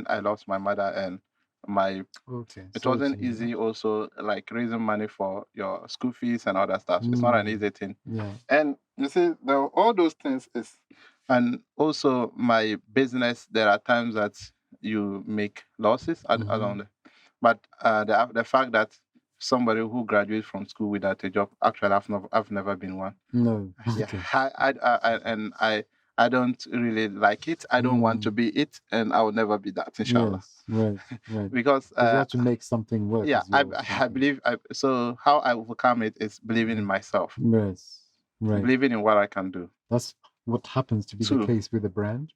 I lost my mother and it wasn't easy. Also, like raising money for your school fees and all that stuff. It's not an easy thing. And you see, all those things is, and also my business. There are times that you make losses along, but the fact that somebody who graduates from school without a job, actually, I've never been one. No. I don't really like it. I don't want to be it, and I will never be that, inshallah. Yes, right. Because you have to make something work. I believe. So how I overcome it is believing in myself. Yes, right. Believing in what I can do. That's what happens to be the case with the brand.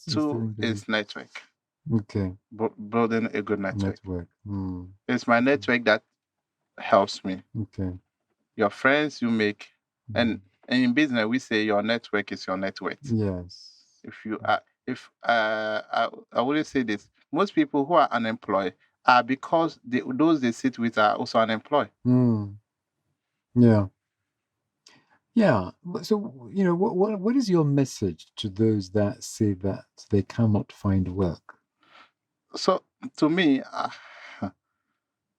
Two is network. Okay. Building a good network. It's my network that helps me. Okay. Your friends you make, and in business we say your network is your net worth. Yes. If you are, I wouldn't say this. Most people who are unemployed are because those they sit with are also unemployed. Yeah. So what is your message to those that say that they cannot find work? So to me,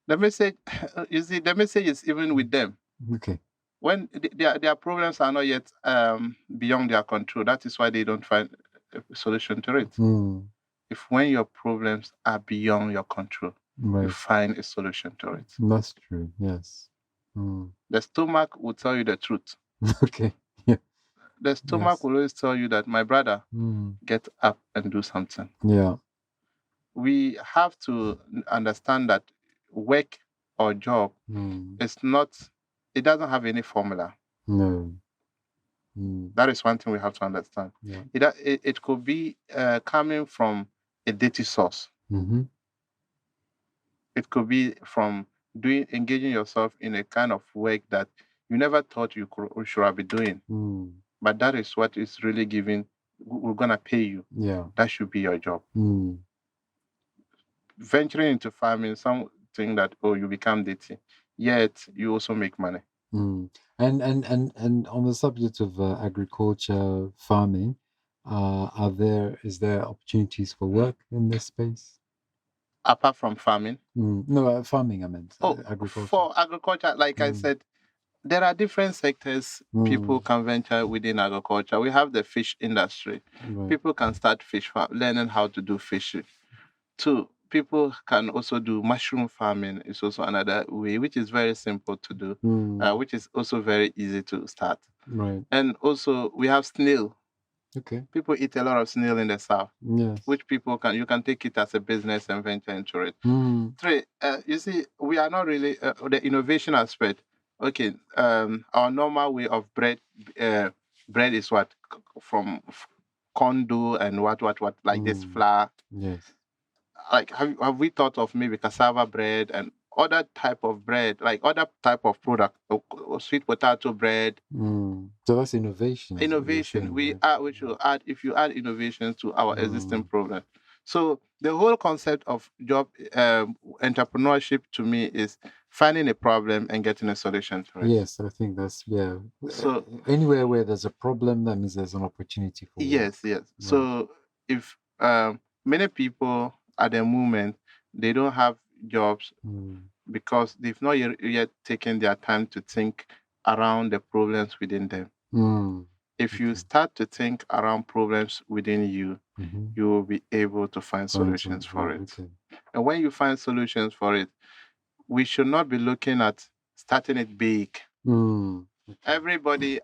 the message, you see, the message is even with them. Okay. When their problems are not yet beyond their control, that is why they don't find a solution to it. If when your problems are beyond your control, you find a solution to it. That's true. Yes. The stomach will tell you the truth. Okay. Yeah. The stomach will always tell you that, my brother, get up and do something. Yeah. We have to understand that work or job is not, it doesn't have any formula. No. That is one thing we have to understand. Yeah. It could be coming from a dirty source. It could be from engaging yourself in a kind of work that you never thought you should have been doing. But that is what is really giving, we're going to pay you. Yeah. That should be your job. Venturing into farming, something that, you become dirty, yet you also make money. And on the subject of agriculture, farming, is there opportunities for work in this space? Apart from farming? No, farming, I meant. Agriculture. For agriculture, like I said, there are different sectors people can venture within agriculture. We have the fish industry. Right. People can start fish farm, learning how to do fishing. Two, people can also do mushroom farming. It's also another way, which is very simple to do, which is also very easy to start. Right. And also we have snail. Okay. People eat a lot of snail in the south, Yes. which you can take it as a business and venture into it. Three, you see, we are not really the innovation aspect. Okay, our normal way of bread is what from corn dough and what like this flour. Yes. Like have we thought of maybe cassava bread and other type of bread, like other type of product, or sweet potato bread? So that's innovation. Innovation. We should add, if you add innovations to our existing problem. So the whole concept of job entrepreneurship to me is finding a problem and getting a solution to it. Yes, I think that's So anywhere where there's a problem, that means there's an opportunity for yes. So if many people at the moment they don't have jobs because they've not yet taken their time to think around the problems within them. If you start to think around problems within you, you will be able to find solutions for it. Okay. And when you find solutions for it, we should not be looking at starting it big. Okay. Everybody,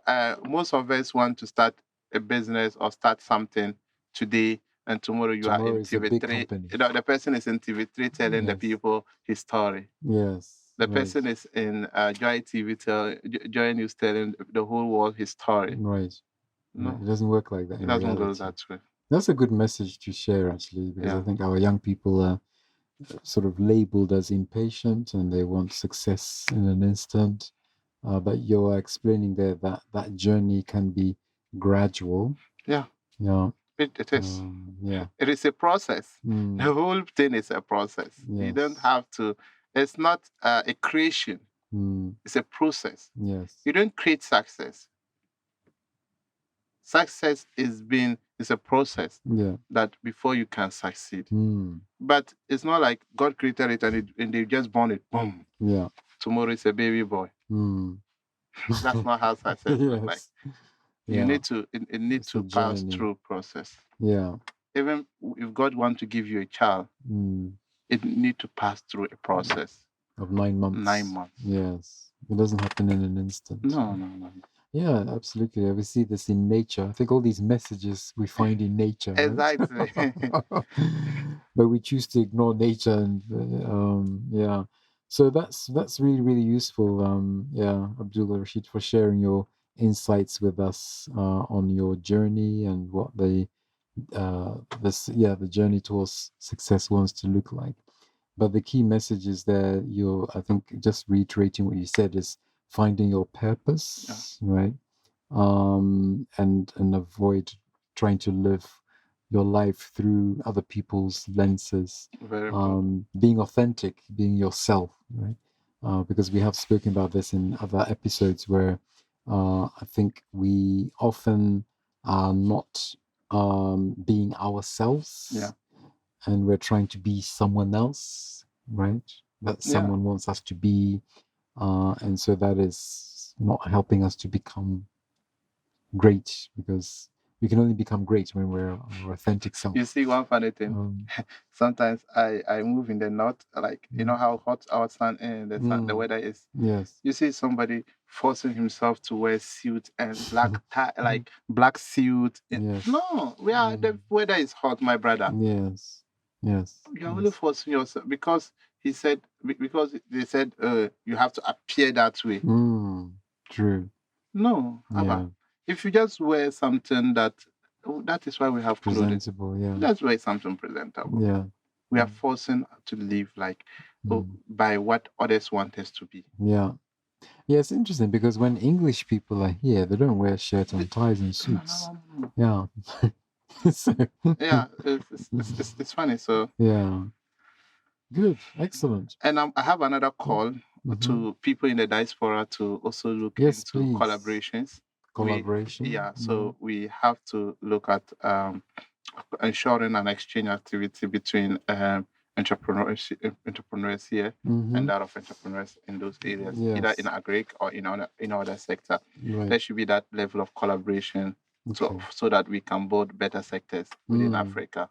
most of us want to start a business or start something today, and tomorrow you are in TV3. The person is in TV3 telling the people his story. Yes. The person is in Joy TV Joy News telling the whole world his story. Right. No, it doesn't work like that. It doesn't go that way. That's a good message to share, actually, because I think our young people are sort of labeled as impatient and they want success in an instant. But you're explaining there that that journey can be gradual. Yeah. It is. It is a process. The whole thing is a process. Yes. You don't have to. It's not a creation. It's a process. Yes. You don't create success. Success is a process that before you can succeed. But it's not like God created it and they just born it. Boom. Yeah. Tomorrow it's a baby boy. That's not how success looks like. You need to it needs to pass through process. Yeah. Even if God wants to give you a child, it needs to pass through a process of 9 months. 9 months. Yes. It doesn't happen in an instant. No. Yeah, absolutely. We see this in nature. I think all these messages we find in nature. Exactly. Right? But we choose to ignore nature, and so that's really, really useful. Abdul Rashid, for sharing your insights with us on your journey and what the journey towards success wants to look like. But the key message is that I think just reiterating what you said, is finding your purpose, right? And avoid trying to live your life through other people's lenses. Very being authentic, being yourself, right? Because we have spoken about this in other episodes where I think we often are not being ourselves. Yeah. And we're trying to be someone else, right? That someone wants us to be. And so that is not helping us to become great, because we can only become great when we're our authentic self. You see, one funny thing. Sometimes I move in the north, like you know how hot our sun and the weather is. Yes. You see somebody forcing himself to wear suit and black tie, like black suit. Yes. No, the weather is hot, my brother. Yes. You're only forcing yourself because they said you have to appear that way. True. No, if you just wear something that is why we have presentable clothing. That's why something presentable. Yeah. We are forcing to live like by what others want us to be. Yeah. Yeah, it's interesting because when English people are here, they don't wear shirts and ties and suits. No. Yeah. It's funny. So yeah. Good. Excellent. And I have another call to people in the diaspora to also look into collaborations. So we have to look at ensuring an exchange activity between entrepreneurs here and that of entrepreneurs in those areas, either in agric or in other sector. Right. There should be that level of collaboration, so that we can build better sectors within Africa.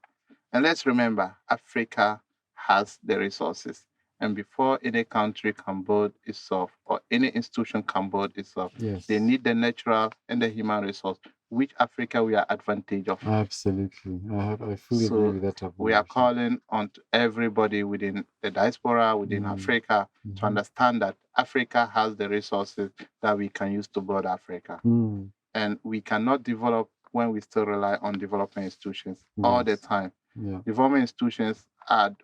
And let's remember, Africa has the resources. And before any country can build itself or any institution can build itself, they need the natural and the human resource, which Africa we are advantage of. Absolutely. I fully agree with that. We are calling on to everybody within the diaspora, within Africa, to understand that Africa has the resources that we can use to build Africa. And we cannot develop when we still rely on development institutions all the time. Development institutions are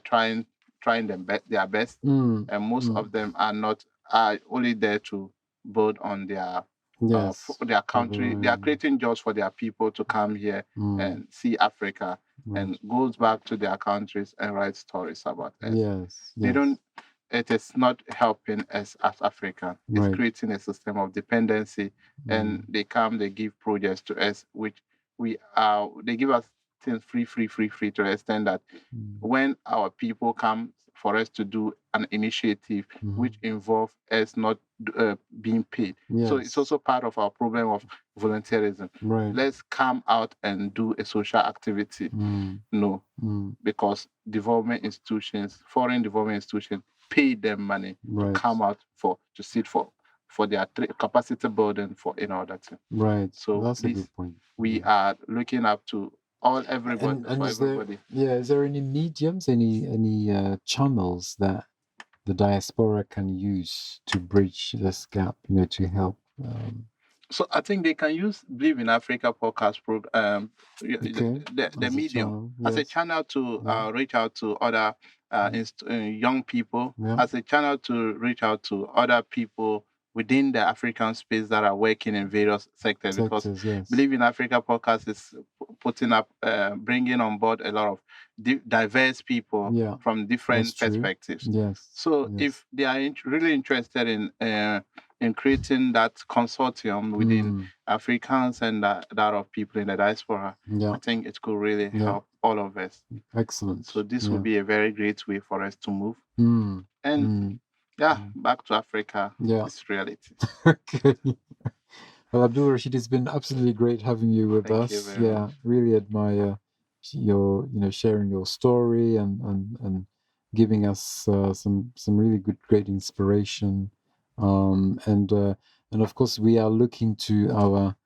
trying their best, and most of them are only there to build on their country. They are creating jobs for their people to come here and see Africa, and goes back to their countries and write stories about us. They don't. It is not helping us as African. It's creating a system of dependency, and they give projects to us, which they give us things free to the extent that when our people come for us to do an initiative which involve us not being paid. So it's also part of our problem of volunteerism. Let's come out and do a social activity. No, because foreign development institutions pay them money to come out to sit for their capacity building for in order to. So that's a good point. We are looking up to everybody. And is there any mediums, any channels that the diaspora can use to bridge this gap, to help? So I think they can use Believe in Africa podcast program, the medium as a channel to reach out to other young people, as a channel to reach out to other people within the African space that are working in various sectors. Because Believe in Africa podcast is putting up, bringing on board a lot of diverse people from different perspectives. So if they are really interested in creating that consortium within Africans and that of people in the diaspora, I think it could really help all of us. Excellent. So this would be a very great way for us to move. And back to Africa. It's reality. Okay. Well, Abdul Rashid, it's been absolutely great having you with us. Really admire your, sharing your story and giving us some really great inspiration. And of course, we are looking to our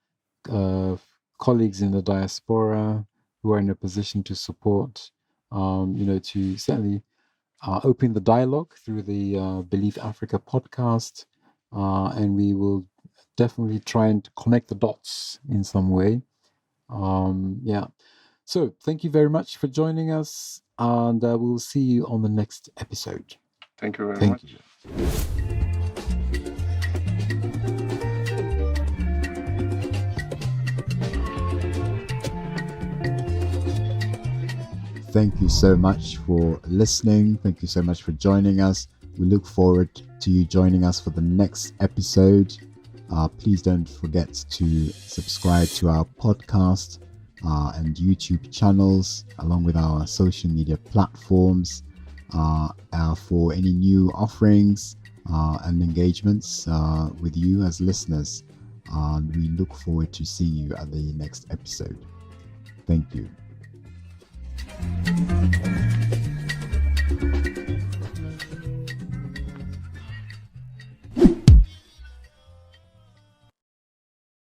colleagues in the diaspora who are in a position to support, to certainly open the dialogue through the BelieveAfrica podcast, and we will definitely try and connect the dots in some way. So thank you very much for joining us, and we'll see you on the next episode. Thank you very much. Thank you so much for listening. Thank you so much for joining us. We look forward to you joining us for the next episode. Please don't forget to subscribe to our podcast and YouTube channels, along with our social media platforms for any new offerings and engagements with you as listeners. We look forward to seeing you at the next episode. Thank you.